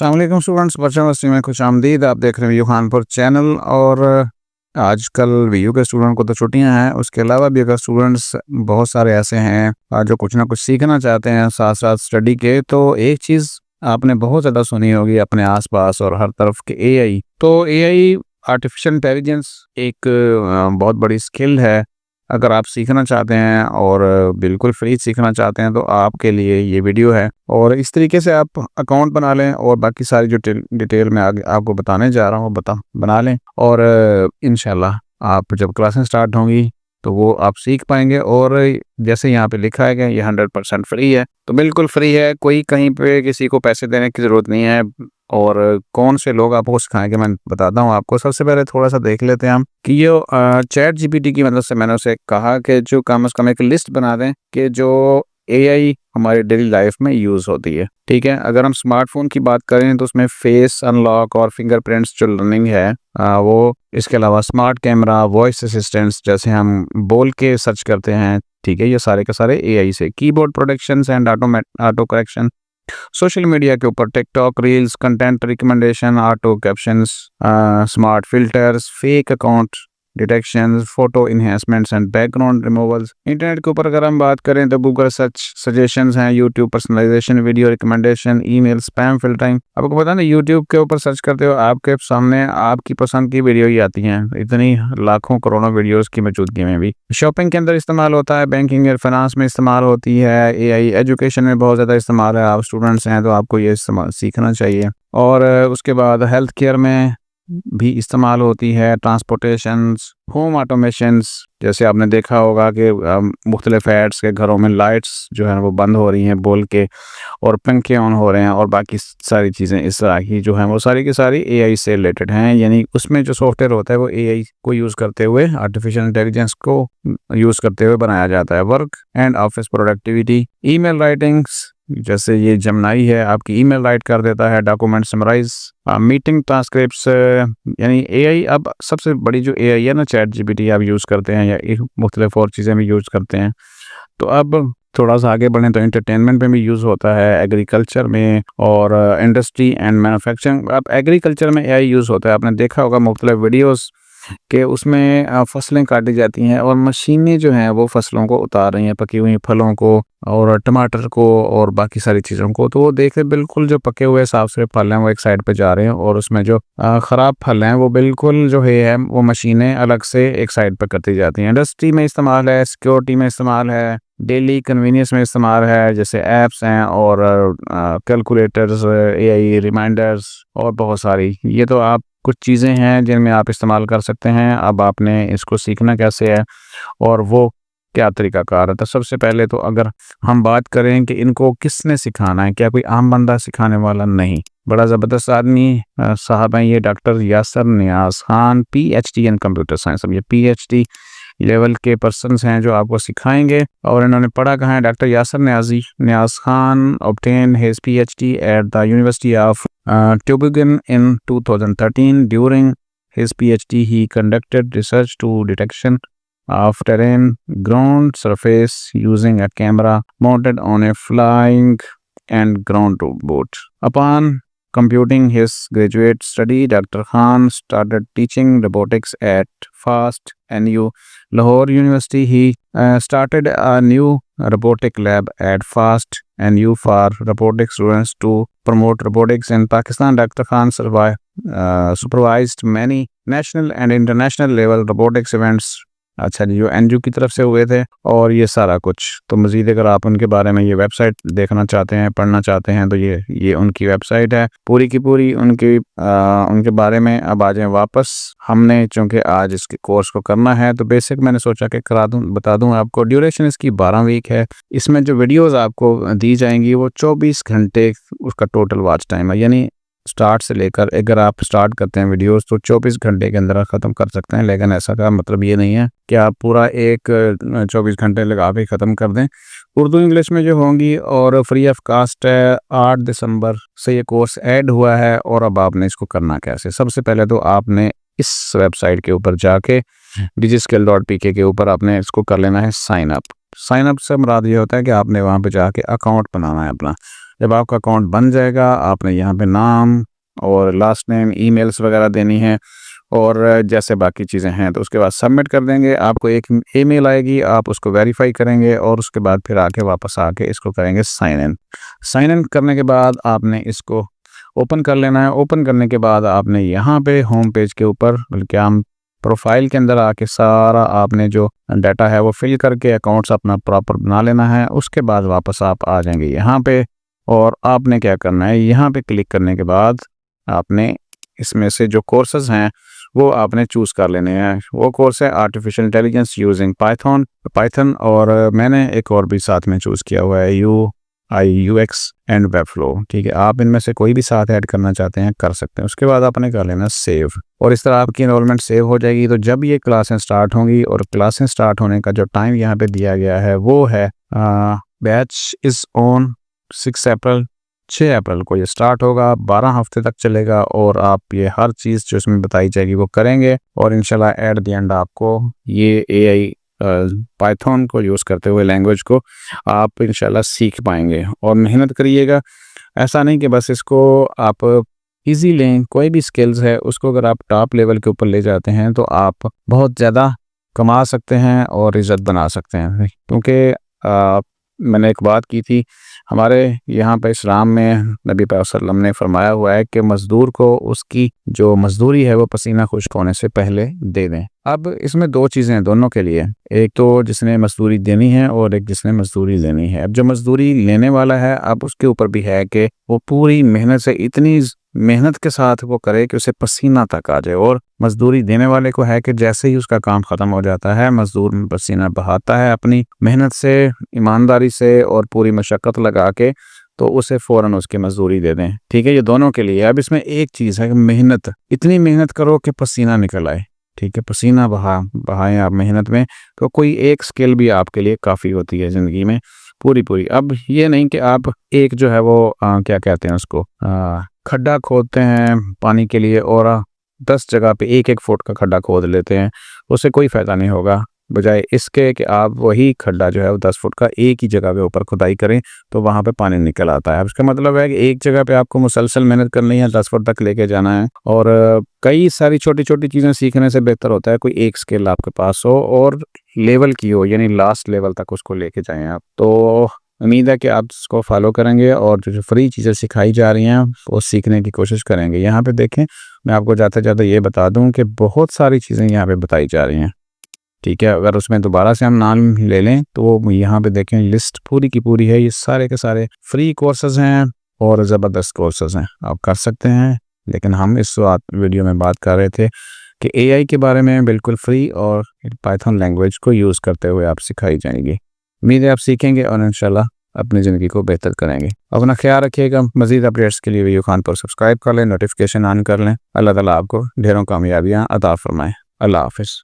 अस्सलाम वालेकुम स्टूडेंट्स, बच्चों में खुश आमदीद। आप देख रहे हैं यूहानपुर चैनल। और आजकल वीयू के स्टूडेंट को तो छुट्टियां हैं, उसके अलावा भी अगर स्टूडेंट्स बहुत सारे ऐसे हैं जो कुछ ना कुछ सीखना चाहते हैं साथ साथ स्टडी के, तो एक चीज़ आपने बहुत ज़्यादा सुनी होगी अपने आसपास और हर तरफ के एआई। तो एआई आर्टिफिशियल इंटेलिजेंस एक बहुत बड़ी स्किल है। अगर आप सीखना चाहते हैं और बिल्कुल फ्री सीखना चाहते हैं तो आपके लिए ये वीडियो है। और इस तरीके से आप अकाउंट बना लें और बाकी सारी जो डिटेल मैं आगे आपको बताने जा रहा हूँ बना लें। और इंशाल्लाह आप जब क्लासें स्टार्ट होंगी तो वो आप सीख पाएंगे। और जैसे यहाँ पे लिखा है कि ये 100% फ्री है, तो बिल्कुल फ्री है। कोई कहीं पे किसी को पैसे देने की ज़रूरत नहीं है। और कौन से लोग आपको सिखाएंगे मैं बताता हूँ आपको। सबसे पहले थोड़ा सा देख लेते हैं हम कि ये चैट जीपीटी की मदद से मैंने उसे कहा कि जो कम से कम एक लिस्ट बना दें कि जो एआई हमारी डेली लाइफ में यूज़ होती है। ठीक है, अगर हम स्मार्टफोन की बात करें तो उसमें फेस अनलॉक और फिंगरप्रिंट्स जो लर्निंग है वो, इसके अलावा स्मार्ट कैमरा, वॉइस असिस्टेंट्स जैसे हम बोल के सर्च करते हैं, ठीक है, ये सारे के सारे एआई से। Keyboard protections and auto correction, social media के ऊपर TikTok reels, content recommendation, auto captions, smart filters, fake account detection, photo enhancements and background removals. Internet के ऊपर अगर हम बात करें तो गूगल सर्च सजेशंस हैं, YouTube personalisation, video recommendation, email spam filtering. आपको पता ना, यूट्यूब के ऊपर सर्च करते हो आपके सामने आपकी पसंद की वीडियो ही आती हैं, इतनी लाखों करोड़ों वीडियोस की मौजूदगी में भी। शॉपिंग के अंदर इस्तेमाल होता है, बैंकिंग और फाइनेंस में इस्तेमाल होती है एआई, एजुकेशन में बहुत ज़्यादा इस्तेमाल है। आप स्टूडेंट्स हैं तो आपको ये इस्तेमाल सीखना चाहिए। और उसके बाद हेल्थ केयर में भी इस्तेमाल होती है, ट्रांसपोर्टेशंस, होम ऑटोमेशंस, जैसे आपने देखा होगा कि मुख्तलिफ एड्स के घरों में लाइट्स जो है वो बंद हो रही हैं बोल के, और पंखे ऑन हो रहे हैं, और बाकी सारी चीज़ें इस तरह की जो हैं वो सारी की सारी एआई से रिलेटेड हैं। यानी उसमें जो सॉफ्टवेयर होता है वो एआई को यूज़ करते हुए, आर्टिफिशियल इंटेलिजेंस को यूज़ करते हुए बनाया जाता है। Work and office productivity, email writings, जैसे ये जमनाई है आपकी ईमेल राइट कर देता है, डॉक्यूमेंट समराइज, मीटिंग ट्रांसक्रिप्ट्स। यानी एआई, अब सबसे बड़ी जो एआई है ना, चैट जीपीटी आप यूज़ करते हैं या मुख्तलिफ और चीज़ें भी यूज़ करते हैं। तो अब थोड़ा सा आगे बढ़ें तो एंटरटेनमेंट में भी यूज़ होता है, एग्रीकल्चर में और इंडस्ट्री एंड मैन्युफैक्चरिंग। अब एग्रीकल्चर में एआई यूज़ होता है, आपने देखा होगा मुख्तलिफ वीडियोस कि उसमें फसलें काटी जाती हैं और मशीनें जो हैं वो फसलों को उतार रही हैं, पकी हुई फलों को और टमाटर को और बाकी सारी चीज़ों को। तो वो देखें बिल्कुल जो पके हुए साफ सुथरे फल हैं वो एक साइड पे जा रहे हैं, और उसमें जो ख़राब फल हैं वो बिल्कुल जो है वो मशीनें अलग से एक साइड पर करती जाती हैं। इंडस्ट्री में इस्तेमाल है, सिक्योरिटी में इस्तेमाल है, डेली कन्वीनियंस में इस्तेमाल है, जैसे ऐप्स हैं और कैलकुलेटर्स, एआई रिमाइंडर्स और बहुत सारी। ये तो आप कुछ चीज़ें हैं जिनमें आप इस्तेमाल कर सकते हैं। अब आपने इसको सीखना कैसे है और वो क्या तरीक़ाकार है। तो सबसे पहले तो अगर हम बात करें कि इनको किसने सिखाना है, क्या कोई आम बंदा सिखाने वाला नहीं, बड़ा ज़बरदस्त आदमी साहब हैं ये, doctor Yasir Niaz Khan, PhD in computer science. अब ये पीएचडी लेवल के पर्सन्स हैं जो आपको सिखाएंगे। और इन्होंने पढ़ा कहाँ है, doctor Yasir Niaz Khan obtained his PhD at the University of Tübingen in 2013. During his PhD, he conducted research to detection of terrain ground surface using a camera mounted on a flying and ground boat. Upon completing his graduate study, Dr. Khan started teaching robotics at FAST NU Lahore University. He started a new robotic lab at FAST NU for robotic students to promote robotics in Pakistan. Dr. Khan supervised many national and international level robotics events, अच्छा जी, जो NGO की तरफ से हुए थे, और ये सारा कुछ। तो मज़ीद अगर आप उनके बारे में ये वेबसाइट देखना चाहते हैं, पढ़ना चाहते हैं, तो ये उनकी वेबसाइट है पूरी की पूरी उनके बारे में। अब आ जाएं वापस, हमने चूँकि आज इसके कोर्स को करना है तो बेसिक मैंने सोचा कि बता दूं आपको। ड्यूरेशन इसकी 12 वीक है। इसमें जो वीडियोज़ आपको दी जाएंगी वो 24 घंटे उसका टोटल वॉच टाइम है। यानी स्टार्ट से लेकर, अगर आप स्टार्ट करते हैं वीडियोस तो 24 घंटे के अंदर ख़त्म कर सकते हैं, लेकिन ऐसा का मतलब ये नहीं है कि आप पूरा एक 24 घंटे लगा के ख़त्म कर दें। उर्दू इंग्लिश में जो होंगी और फ्री ऑफ कास्ट है। 8 दिसंबर से ये कोर्स ऐड हुआ है। और अब आपने इसको करना कैसे, सबसे पहले तो आपने इस वेबसाइट के ऊपर जाके digiskill.pk के ऊपर आपने इसको कर लेना है साइन अप। साइन अप से मुराद ये होता है कि आपने वहाँ पे जाके अकाउंट बनाना है अपना। जब आपका अकाउंट बन जाएगा आपने यहाँ पे नाम और लास्ट नेम, ईमेल्स वगैरह देनी है और जैसे बाकी चीज़ें हैं, तो उसके बाद सबमिट कर देंगे। आपको एक ईमेल आएगी, आप उसको वेरीफाई करेंगे और उसके बाद फिर आके वापस आके इसको करेंगे साइन इन। साइन इन करने के बाद आपने इसको ओपन कर लेना है। ओपन करने के बाद आपने यहाँ पे होम पेज के ऊपर, बल्कि हम प्रोफाइल के अंदर आके सारा आपने जो डाटा है वो फिल करके अकाउंट्स अपना प्रॉपर बना लेना है। उसके बाद वापस आप आ जाएंगे यहाँ पे और आपने क्या करना है, यहाँ पे क्लिक करने के बाद आपने इसमें से जो कोर्सेज हैं वो आपने चूज़ कर लेने हैं। वो कोर्स है आर्टिफिशियल इंटेलिजेंस यूजिंग पाइथन और मैंने एक और भी साथ में चूज़ किया हुआ है UI/UX एंड वेबफ्लो। ठीक है, आप इनमें से कोई भी साथ ऐड करना चाहते हैं कर सकते हैं। उसके बाद आपने कर लेना सेव और इस तरह आपकी एनरोलमेंट सेव हो जाएगी। तो जब ये क्लासें स्टार्ट होंगी, और क्लासें स्टार्ट होने का जो टाइम यहाँ पे दिया गया है वो है बैच इज़ ऑन 6 अप्रैल, 6 अप्रैल को ये स्टार्ट होगा, 12 हफ्ते तक चलेगा और आप ये हर चीज़ जो इसमें बताई जाएगी वो करेंगे और इंशाल्लाह एट द एंड आपको ये AI पाइथन को यूज़ करते हुए लैंग्वेज को आप इंशाल्लाह सीख पाएंगे। और मेहनत करिएगा, ऐसा नहीं कि बस इसको आप इजी लें। कोई भी स्किल्स है उसको अगर आप टॉप लेवल के ऊपर ले जाते हैं तो आप बहुत ज़्यादा कमा सकते हैं और इज़्ज़त बना सकते हैं। क्योंकि मैंने एक बात की थी, हमारे यहाँ पे इस्लाम में नबी पाक सल्लल्लाहु अलैहि वसल्लम ने फरमाया हुआ है कि मज़दूर को उसकी जो मज़दूरी है वो पसीना खुश्क होने से पहले दे दें। अब इसमें दो चीज़ें हैं दोनों के लिए, एक तो जिसने मज़दूरी देनी है और एक जिसने मज़दूरी लेनी है। अब जो मज़दूरी लेने वाला है, अब उसके ऊपर भी है कि वो पूरी मेहनत से, इतनी मेहनत के साथ वो करे कि उसे पसीना तक आ जाए। और मज़दूरी देने वाले को है कि जैसे ही उसका काम ख़त्म हो जाता है, मज़दूर में पसीना बहाता है अपनी मेहनत से, ईमानदारी से और पूरी मशक्क़त लगा के, तो उसे फ़ौरन उसकी मज़दूरी दे दें। ठीक है, ये दोनों के लिए। अब इसमें एक चीज़ है कि मेहनत, इतनी मेहनत करो कि पसीना निकल आए। ठीक है, पसीना बहाएं आप मेहनत में, तो कोई एक स्किल भी आपके लिए काफ़ी होती है ज़िंदगी में पूरी। अब ये नहीं कि आप एक जो है वो क्या कहते हैं उसको, खड्डा खोदते हैं पानी के लिए और 10 जगह पे 1-1 फुट का खड्डा खोद लेते हैं, उससे कोई फ़ायदा नहीं होगा। बजाय इसके कि आप वही खड्डा जो है वो 10 फुट का एक ही जगह के ऊपर खुदाई करें तो वहाँ पे पानी निकल आता है। इसका मतलब है कि एक जगह पे आपको मुसलसल मेहनत करनी है, 10 फुट तक लेके जाना है। और कई सारी छोटी-छोटी चीज़ें सीखने से बेहतर होता है कोई एक स्किल आपके पास हो और लेवल की हो, यानी लास्ट लेवल तक उसको लेके जाएँ आप। तो उम्मीद है कि आप इसको फॉलो करेंगे और जो फ्री चीज़ें सिखाई जा रही हैं वो सीखने की कोशिश करेंगे। यहाँ पे देखें, मैं आपको जाते-जाते ये बता दूँ कि बहुत सारी चीज़ें यहाँ पे बताई जा रही हैं। ठीक है, अगर उसमें दोबारा से हम नाम ले लें तो यहाँ पे देखें लिस्ट पूरी की पूरी है। ये सारे के सारे फ्री कोर्सेज़ हैं और ज़बरदस्त कोर्सेज़ हैं, आप कर सकते हैं। लेकिन हम इस वीडियो में बात कर रहे थे कि AI के बारे में, बिल्कुल फ्री और पाइथन लैंग्वेज को यूज़ करते हुए आप सिखाई जाएंगी। उम्मीद है आप सीखेंगे और इंशाल्लाह अपनी ज़िंदगी को बेहतर करेंगे। अपना ख्याल रखिएगा। मज़ीद अपडेट्स के लिए वीडियो खान पर सब्सक्राइब कर लें, नोटिफिकेशन ऑन कर लें। अल्लाह ताला आपको ढेरों कामयाबियाँ अता फरमाएँ। अल्लाह हाफ़िज़।